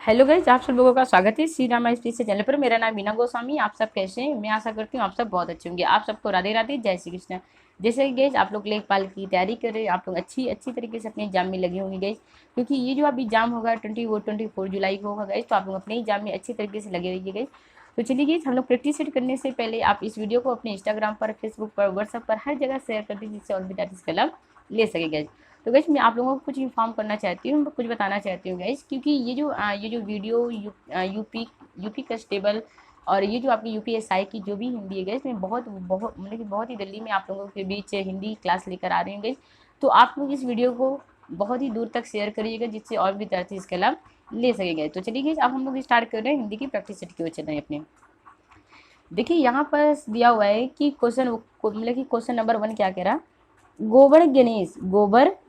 Hello guys, आप सब लोगों का स्वागत है श्री रामा स्पीच चैनल पर। मेरा नाम मीना गोस्वामी। आप सब कैसे हैं? मैं आशा करती हूँ आप सब बहुत अच्छे होंगे। आप सबको राधे राधे, जय श्री कृष्ण। जैसे कि गाइस आप लोग लेखपाल की तैयारी कर रहे हैं, आप लोग अच्छी अच्छी तरीके से अपने एग्जाम में लगे होंगे गाइस, क्योंकि ये जो अभी एग्जाम होगा 24 जुलाई को होगा गाइस, तो आप लोग अपने एग्जाम में अच्छी तरीके से लगे रहिए गाइस। तो चलिए गाइस, हम लोग प्रैक्टिस सेट करने से पहले आप इस वीडियो को अपने इंस्टाग्राम पर, फेसबुक पर, व्हाट्सएप पर हर जगह शेयर कर दीजिए, जिससे और विद्यार्थी इसका लाभ ले सके गाइस। तो गाइस मैं आप लोगों को कुछ इन्फॉर्म करना चाहती हूँ, कुछ बताना चाहती हूँ गाइस, क्योंकि ये जो वीडियो यूपी कांस्टेबल और ये जो आपकी यूपीएसआई की जो भी हिंदी है गाइस, मैं बहुत बहुत मतलब कि बहुत ही जल्दी मैं आप लोगों के बीच हिंदी क्लास लेकर आ रही हूँ गाइस। तो आप लोग इस वीडियो को बहुत ही दूर तक शेयर करिएगा, जिससे और विद्यार्थी इसका लाभ ले सकेंगे। तो चलिए गाइस, अब हम लोग स्टार्ट कर रहे हैं हिंदी की प्रैक्टिस सेट की ओर चल रहे हैं अपने। देखिए यहाँ पर दिया हुआ है कि मतलब कि क्वेश्चन नंबर 1 क्या कह रहा, गोबर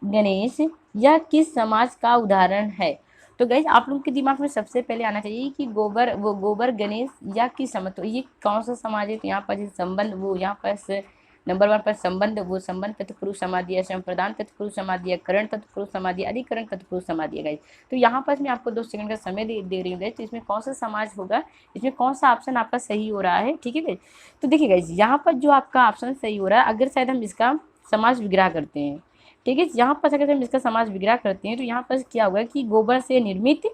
गणेश यह किस समाज का उदाहरण है। तो गाइज आप लोग के दिमाग में सबसे पहले आना चाहिए कि गोबर गणेश या किस समाज, तो ये कौन सा समाज है। तो यहाँ पर संबंध, वो यहाँ पर नंबर 1 पर संबंध, वो संबंध तत्पुरुष समाज दिया, संप्रदान तत्पुरुष समाज दिया, करण तत्पुरुष समाज दिया, अधिकरण तत्पुरुष समाज दिया गाइज। तो यहाँ पर मैं आपको 2 सेकंड का समय दे रही हूँ गाइज। तो इसमें कौन सा समाज होगा, इसमें कौन सा ऑप्शन आपका सही हो रहा है, ठीक है गाइज। तो देखिए गाइज, यहाँ पर जो आपका ऑप्शन सही हो रहा है, अगर शायद हम इसका समाज विग्रह करते हैं, ठीक है। यहाँ पर अगर हम इसका समाज विग्रह करते हैं तो यहाँ पर क्या होगा कि गोबर से निर्मित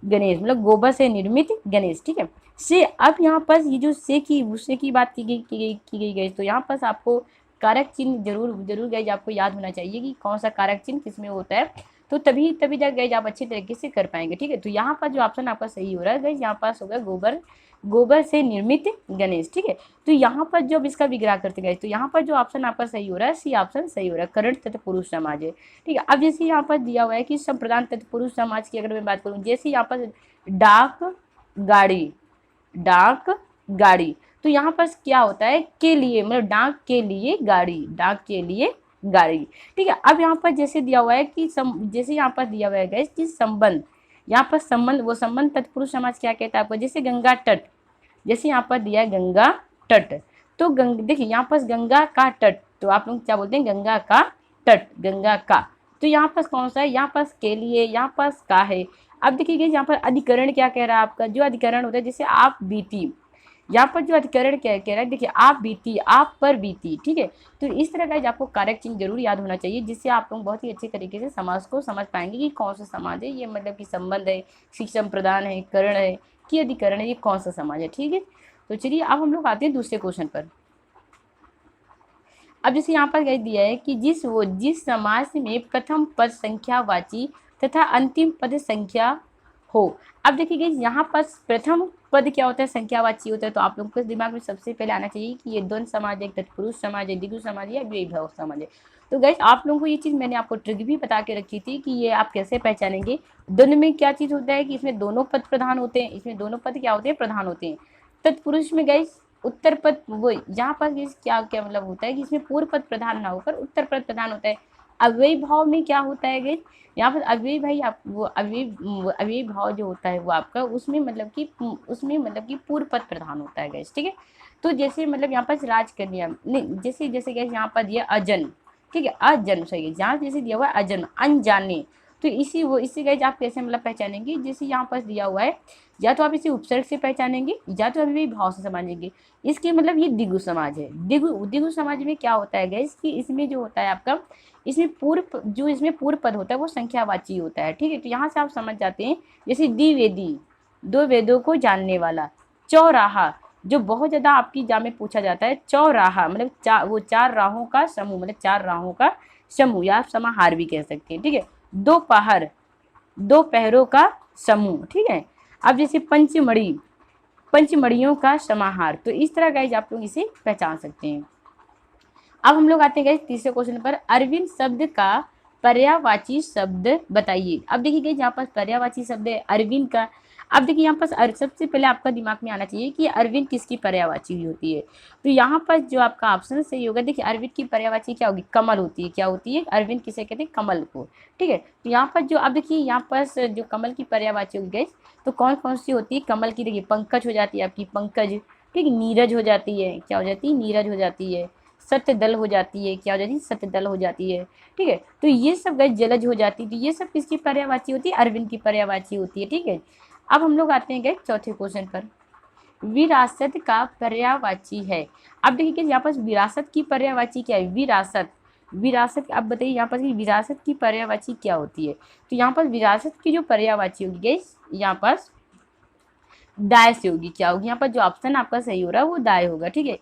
गणेश, मतलब गोबर से निर्मित गणेश, ठीक है। से अब यहाँ पर ये जो से की बात की गई गई, तो यहाँ पर आपको कारक चिन्ह जरूर जरूर गाइज आपको याद होना चाहिए कि कौन सा कारक चिन्ह किसमें होता है, तो तभी तभी जाकर गाइज आप अच्छे तरीके से कर पाएंगे, ठीक है। तो यहाँ पर जो ऑप्शन आपका सही हो रहा है गाइज, यहाँ पास होगा गोबर से निर्मित गणेश, ठीक है। तो यहाँ पर जब इसका विग्रह करते गए, तो यहाँ पर जो ऑप्शन आपका सही हो रहा है, सी ऑप्शन सही हो रहा है, करण तत्पुरुष समाज है, ठीक है। अब जैसे यहाँ पर दिया हुआ है कि संप्रदान तत्पुरुष समाज की अगर मैं बात करूँ, जैसे यहाँ पर डाक गाड़ी, डाक गाड़ी, तो यहाँ पर क्या होता है के लिए, मतलब डाक के लिए गाड़ी, डाक के लिए गाड़ी, ठीक है। अब यहाँ पर जैसे दिया हुआ है कि जैसे यहाँ पर दिया हुआ है गाइस कि संबंध, यहाँ पर संबंध, वो संबंध तत्पुरुष समाज क्या कहता है आपको, जैसे गंगा तट, जैसे यहाँ पर दिया है गंगा तट, तो देखिए यहाँ पर गंगा का तट, तो आप लोग क्या बोलते हैं, गंगा का तट, गंगा का। तो यहाँ पर कौन सा है, यहाँ पर के लिए, यहाँ पर का है। अब देखिए यहाँ पर अधिकरण क्या कह रहा है आपका, जो अधिकरण होता है, जैसे आप बीती, यहाँ पर जो अधिकरण क्या कह रहा है, देखिए आप बीती, आप पर बीती, ठीक है। तो इस तरह का आपको कारक चिन्ह जरूर याद होना चाहिए, जिससे आप लोग बहुत ही अच्छे तरीके से समाज को समझ पाएंगे कि कौन सा समाज है, ये मतलब कि संबंध है, शिक्षम प्रदान है, करण है कि अधिकरण है, ये कौन सा समाज है, ठीक है। तो चलिए अब हम लोग आते हैं दूसरे क्वेश्चन पर। अब जैसे यहाँ पर कह दिया है कि जिस समाज में प्रथम पद संख्यावाची तथा अंतिम पद संख्या हो। अब देखिए यहाँ पर प्रथम पद क्या होता है, संख्यावाची होता है। तो आप लोगों के दिमाग में सबसे पहले आना चाहिए कि ये द्वंद्व समाज है, तत्पुरुष समाज है, द्विगु समाज है, द्विभव समाज है। तो गाइस आप लोगों को ये चीज़ मैंने आपको ट्रिक भी बता के रखी थी कि ये आप कैसे पहचानेंगे। द्वंद्व में क्या चीज़ होता है कि इसमें दोनों पद प्रधान होते हैं, इसमें दोनों पद क्या होते हैं, प्रधान होते हैं। तत्पुरुष में गाइस उत्तर पद, वो यहाँ पर क्या क्या मतलब होता है कि इसमें पूर्व पद प्रधान ना होकर उत्तर पद प्रधान होता है। अव्ययी भाव में क्या होता है गाइस, यहाँ पर अव्ययी भाई आप वो अव्ययी भाव जो होता है वो आपका उसमें मतलब कि पूर्व पद प्रधान होता है गाइस, ठीक है। तो जैसे मतलब यहाँ पर राज कन्या नहीं, जैसे जैसे गाइस यहाँ पर दिया अजन, ठीक है, अजन्म सही है, जहाँ जैसे दिया हुआ है अजन्म, अनजाने, तो इसी गाइस आप कैसे मतलब पहचानेंगे, जैसे यहाँ पर दिया हुआ है, या तो आप इसे उपसर्ग से पहचानेंगे या तो अभी भाव से समझेंगे। इसके मतलब ये द्विगु समाज है। द्विगु समाज में क्या होता है गाइस कि इसमें जो होता है आपका, इसमें पूर्व पद होता है वो संख्यावाची होता है, ठीक है। तो यहाँ से आप समझ जाते हैं, जैसे द्विवेदी, 2 वेदों को जानने वाला, चौराहा, जो बहुत ज़्यादा आपकी एग्जाम में पूछा जाता है, चौराहा मतलब वो 4 राहों का समूह, मतलब 4 राहों का समूह, या आप समाहार भी कह सकते हैं, ठीक है। दोपहर, 2 पहरों का समूह, ठीक है। अब जैसे पंचमढ़ियों का समाहार, तो इस तरह गाइज आप लोग इसे पहचान सकते हैं। अब हम लोग आते हैं गाइज तीसरे क्वेश्चन पर, अरविंद शब्द का पर्यायवाची शब्द बताइए। अब देखिए गाइज यहाँ पर पर्यायवाची शब्द है अरविंद का। अब देखिए यहाँ पर सबसे पहले आपका दिमाग में आना चाहिए कि अरविंद किसकी पर्यायवाची होती है। तो यहाँ पर जो आपका ऑप्शन सही होगा, देखिए अरविंद की पर्यायवाची क्या होगी, कमल होती है। क्या होती है, अरविंद किसे कहते हैं, कमल को, ठीक है। तो यहाँ पर जो अब देखिए यहाँ पर जो कमल की पर्यायवाची होगी गाइज, तो कौन कौन सी होती है कमल की, देखिए पंकज हो जाती है आपकी, पंकज, ठीक, नीरज हो जाती है, क्या हो जाती है, नीरज हो जाती है, सत्यदल हो जाती है, क्या हो जाती है, सत्यदल हो जाती है, ठीक है। तो ये सब गाइस जलज हो जाती है। तो ये सब किसकी पर्यायवाची होती है, अरविंद की पर्यायवाची होती है, ठीक है। अब हम लोग आते हैं गए चौथे क्वेश्चन पर। विरासत का पर्यायवाची है। अब देखिए कि यहाँ पर विरासत की पर्यायवाची क्या है, विरासत। विरासत अब बताइए यहाँ पर कि विरासत की पर्यायवाची क्या होती है। तो यहाँ पर विरासत की जो पर्यायवाची होगी गाइस, यहाँ पर दाय से होगी। क्या होगी यहाँ पर, जो ऑप्शन आपका सही हो रहा है वो दाय होगा, ठीक है।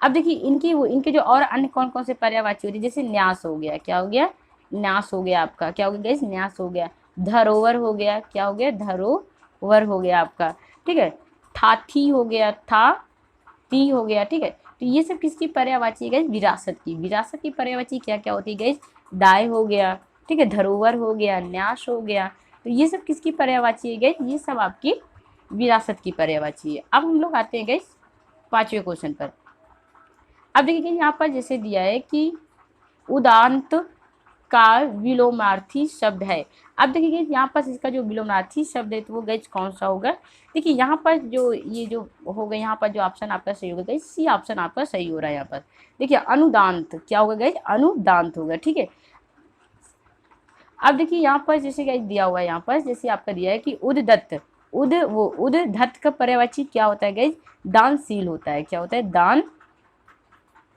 अब देखिए इनके जो और अन्य कौन कौन से पर्यायवाची होती है, जैसे न्यास हो गया, क्या हो गया, न्यास हो गया आपका, क्या हो गया गाइस, न्यास हो गया। धरोवर हो गया, क्या हो गया, धरोवर हो गया आपका, ठीक है। थाथी हो गया, था ती हो गया, ठीक है। तो ये सब किसकी पर्यायवाची है गाइस, विरासत की। विरासत की पर्यायवाची क्या क्या होती है गाइस, दाय हो गया, ठीक है, धरोवर हो गया, न्यास हो गया। तो ये सब किसकी पर्यायवाची है गाइस, ये सब आपकी विरासत की पर्यायवाची है। अब हम लोग आते हैं गाइस पांचवें क्वेश्चन पर। अब देखिए यहाँ पर जैसे दिया है कि उदांत का विलोमार्थी शब्द है। अब देखिए यहाँ पर इसका जो विलोमार्थी शब्द है तो वो गाइस कौन सा होगा। देखिए यहाँ पर जो ये जो होगा, यहाँ पर जो ऑप्शन आपका सही होगा गाइस, सी ऑप्शन आपका सही हो रहा है यहाँ पर। देखिए अनुदांत क्या होगा गाइस, अनुदांत होगा, ठीक है। अब देखिए यहाँ पर जैसे गाइस दिया हुआ है, यहाँ पर जैसे आपका दिया है कि उद्दत्त, उद्दत्त का पर्यायवाची क्या होता है गाइस, दानशील होता है। क्या होता है, दान,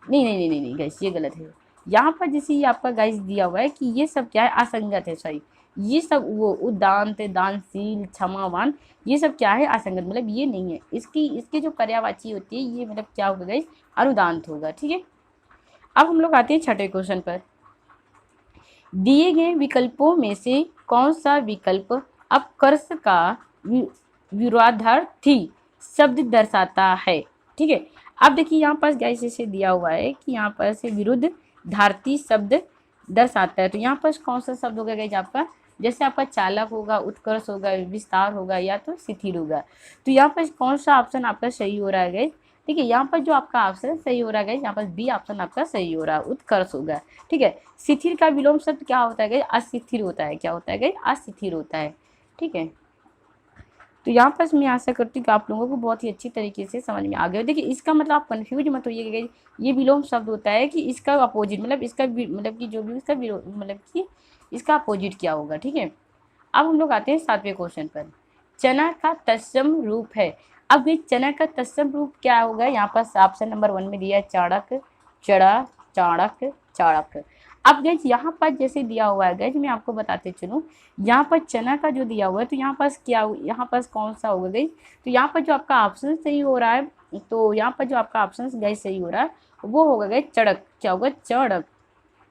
नहीं नहीं नहीं नहीं नहीं गाइस, ये गलत है। यहाँ पर जैसे ये आपका गाइस दिया हुआ है कि ये सब क्या है, असंगत है, सॉरी। ये सब वो उदांत, दानशील, क्षमावान, ये सब क्या है, असंगत, मतलब ये नहीं है। इसकी जो पर्यायवाची होती है ये मतलब क्या होगा गाइस, अनुदांत होगा, ठीक है। अब हम लोग आते हैं छठे क्वेश्चन पर। दिए गए विकल्पों में से कौन सा विकल्प अपकर्ष का विरोधार्थी शब्द दर्शाता है, ठीक है। अब देखिए यहाँ पर गाइस जैसे दिया हुआ है कि यहाँ पर से विरुद्ध धारती शब्द दर्शाता है। तो यहाँ पर कौन सा शब्द होगा गाइस आपका, जैसे आपका चालक होगा, उत्कर्ष होगा, विस्तार होगा, या तो शिथिल होगा। तो यहाँ पर कौन सा ऑप्शन आपका सही हो रहा है गाइस, देखिए यहाँ पर जो आपका ऑप्शन सही हो रहा है गाइस, यहाँ पर बी ऑप्शन आपका सही हो रहा है, उत्कर्ष होगा, ठीक है। शिथिल का विलोम शब्द क्या होता है गाइस, अशिथिल होता है। क्या होता है गाइस, अशिथिल होता है, ठीक है। तो यहाँ पर मैं आशा करती हूँ कि आप लोगों को बहुत ही अच्छी तरीके से समझ में आ गया। देखिए इसका मतलब आप कंफ्यूज मत होइएगा, ये विलोम शब्द होता है कि इसका अपोजिट, मतलब इसका मतलब कि जो भी इसका मतलब कि इसका अपोजिट क्या होगा, ठीक है। अब हम लोग आते हैं सातवें क्वेश्चन पर। चना का तत्सम रूप है। अब ये चना का तत्सम रूप क्या होगा, यहाँ पर ऑप्शन नंबर 1 में दिया है चाणक, चढ़ा, चाणक, चाणक। अब गैस यहाँ पर जैसे दिया हुआ है गैस, मैं आपको बताते चलूँ, यहाँ पर चना का जो दिया हुआ है तो यहाँ पर क्या, यहाँ पर कौन सा होगा गैस, तो यहाँ पर जो आपका ऑप्शन सही हो रहा है, तो यहाँ पर जो आपका ऑप्शन गैस सही हो रहा है वो होगा गैस चड़क। क्या होगा, चड़क।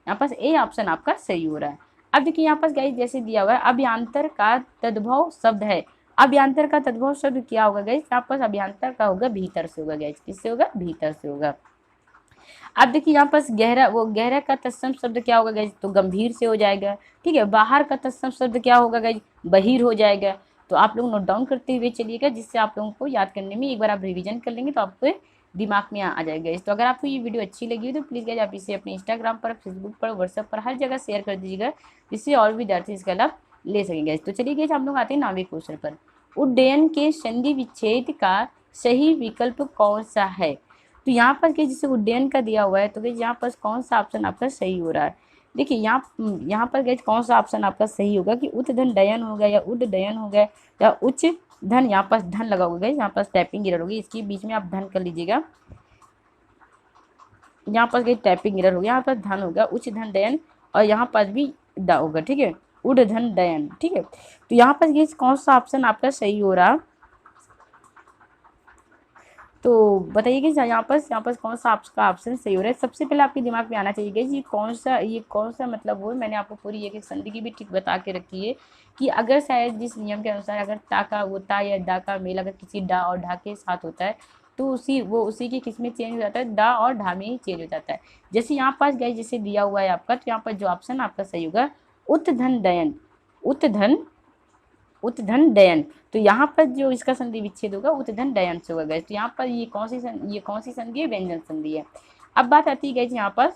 यहाँ पर ए ऑप्शन आपका सही हो रहा है। अब देखिए यहाँ पर गाइस जैसे दिया हुआ है अभ्यंतर का तद्भव शब्द है। अभ्यंतर का तद्भव शब्द क्या होगा गाइस, यहाँ पर अभ्यंतर का होगा भीतर से होगा गाइस, किससे होगा, भीतर से होगा। अब देखिए यहाँ पर गहरा, वो गहरा का तत्सम शब्द क्या होगा गाइस, तो गंभीर से हो जाएगा, ठीक है। बाहर का तत्सम शब्द क्या होगा गाइस, बहिर हो जाएगा। तो आप लोग नोट डाउन करते हुए चलिएगा, जिससे आप लोगों को याद करने में एक बार आप रिवीजन कर लेंगे तो आपको दिमाग में आ जाएगा। तो अगर आपको ये वीडियो अच्छी लगी हो तो प्लीज़ गाइस आप इसे अपने इंस्टाग्राम पर, फेसबुक पर, व्हाट्सएप पर हर जगह शेयर कर दीजिएगा, जिससे और भी विद्यार्थी इसका लाभ ले सकेंगे। तो चलिए गाइस हम लोग आते हैं 9वें क्वेश्चन पर। उड्डयन के संधि विच्छेद का सही विकल्प कौन सा है। तो यहाँ पर क्या, जैसे उड्डयन का दिया हुआ है तो गाइस यहाँ पर कौन सा ऑप्शन आपका सही हो रहा है। देखिए यहाँ पर गाइस कौन सा ऑप्शन आपका सही होगा कि उत्तधन डयन हो गया, या उड्डयन हो गया, या उच्च धन, यहाँ पर धन लगा होगा गाइस, यहाँ पर टाइपिंग एरर होगी, इसके बीच में आप धन कर लीजिएगा। यहाँ पर गाइस टाइपिंग एरर हो गया, यहाँ पर धन होगा, उच्च धन डयन, और यहाँ पर भी दा होगा, ठीक है, उड धन डयन, ठीक है। तो यहाँ पर गाइस कौन सा ऑप्शन आपका सही हो रहा, तो बताइए कि यहाँ पर कौन सा आपका ऑप्शन सही हो रहा है। सबसे पहले आपके दिमाग में आना चाहिए कि ये कौन सा मतलब हो। मैंने आपको पूरी एक संधि की भी ट्रिक बता के रखी है कि अगर शायद जिस नियम के अनुसार अगर ता का वो ता या डा का मेल अगर किसी डा और ढा के साथ होता है तो उसी के किस में चेंज हो जाता है, डा और ढा में ही चेंज हो जाता है। जैसे यहाँ पास गए जैसे दिया हुआ है आपका, तो यहाँ पर जो ऑप्शन आपका सही होगा उत्धन डयन, उत्धन डयन। तो यहाँ पर जो इसका संधि विच्छेद होगा उत्धन डयन से होगा गैस। तो यहाँ पर ये कौन सी संधि है, व्यंजन संधि है। अब बात आती है गैस यहाँ पर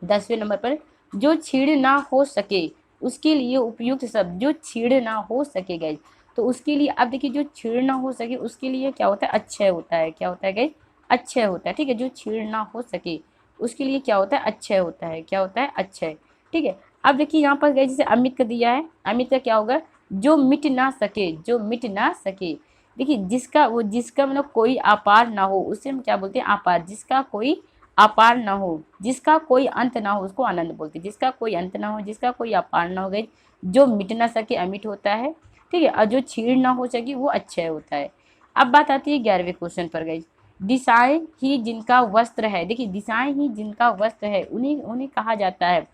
10वें नंबर पर, जो छीड़ ना हो सके उसके लिए उपयुक्त शब्द, जो छीड़ ना हो सके गैस, तो उसके लिए अब देखिए जो छीड़ ना हो सके उसके लिए क्या होता है, अच्छय होता है। क्या होता है गैस, अच्छय होता है, ठीक है। जो छीड़ ना हो सके उसके लिए क्या होता है, अच्छय होता है। क्या होता है, अच्छय, ठीक है। अब देखिए यहाँ पर गैस जैसे अमित का दिया है, अमित का क्या होगा, जो मिट ना सके, जो मिट ना सके। देखिए जिसका मतलब कोई आपार ना हो, उसे हम क्या बोलते हैं, आपार। जिसका कोई आपार ना हो, जिसका कोई अंत ना हो, उसको अनंत बोलते हैं। जिसका कोई अंत ना हो, जिसका कोई अपार ना हो गई, जो मिट ना सके अमिट होता है, ठीक है, और जो छीड़ ना हो सके वो अक्षय होता है। अब बात आती है 11वें क्वेश्चन पर गई। दिशाएं ही जिनका वस्त्र है, देखिए दिशाएं ही जिनका वस्त्र है उन्हीं उन्हें कहा जाता है।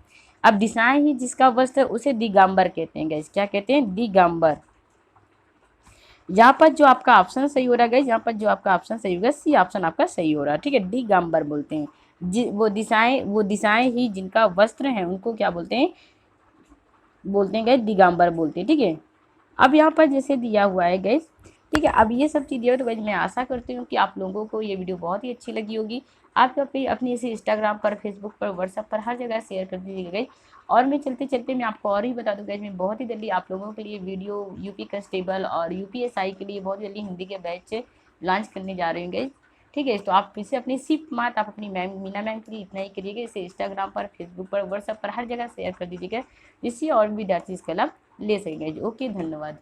अब दिशाएं ही जिसका वस्त्र है उसे दिगंबर कहते हैं गाइस। क्या कहते हैं, दिगंबर। यहाँ पर जो आपका ऑप्शन सही हो रहा है गाइस, यहाँ पर जो आपका ऑप्शन सही होगा, सी ऑप्शन आपका सही हो रहा है, ठीक है। दिगंबर बोलते हैं वो दिशाएं ही जिनका वस्त्र है उनको क्या बोलते हैं गाइस, दिगंबर बोलते हैं, ठीक है। अब यहाँ पर जैसे दिया हुआ है गाइस, ठीक है। अब ये सब चीज़ दिया हो तो गाइस मैं आशा करती हूँ कि आप लोगों को ये वीडियो बहुत ही अच्छी लगी होगी। आप अपनी इसे इंस्टाग्राम पर, फेसबुक पर, व्हाट्सएप पर हर जगह शेयर कर दीजिएगा गाइस। और मैं चलते चलते मैं आपको और ही बता दूँ गाइस, मैं बहुत ही जल्दी आप लोगों के लिए वीडियो यूपी कांस्टेबल और यूपीएसआई के लिए बहुत जल्दी हिंदी के बैच लॉन्च करने जा रही हूँ गाइस, ठीक है। तो आप इसे अपनी सिर्फ मात आप अपनी मैम मीना मैम के लिए इतना ही करिएगा। इसे इंस्टाग्राम पर, फेसबुक पर, व्हाट्सएप पर हर जगह शेयर कर दीजिएगा, जिससे और भी विद्यार्थी इसका लाभ ले सकेंगे। ओके, धन्यवाद।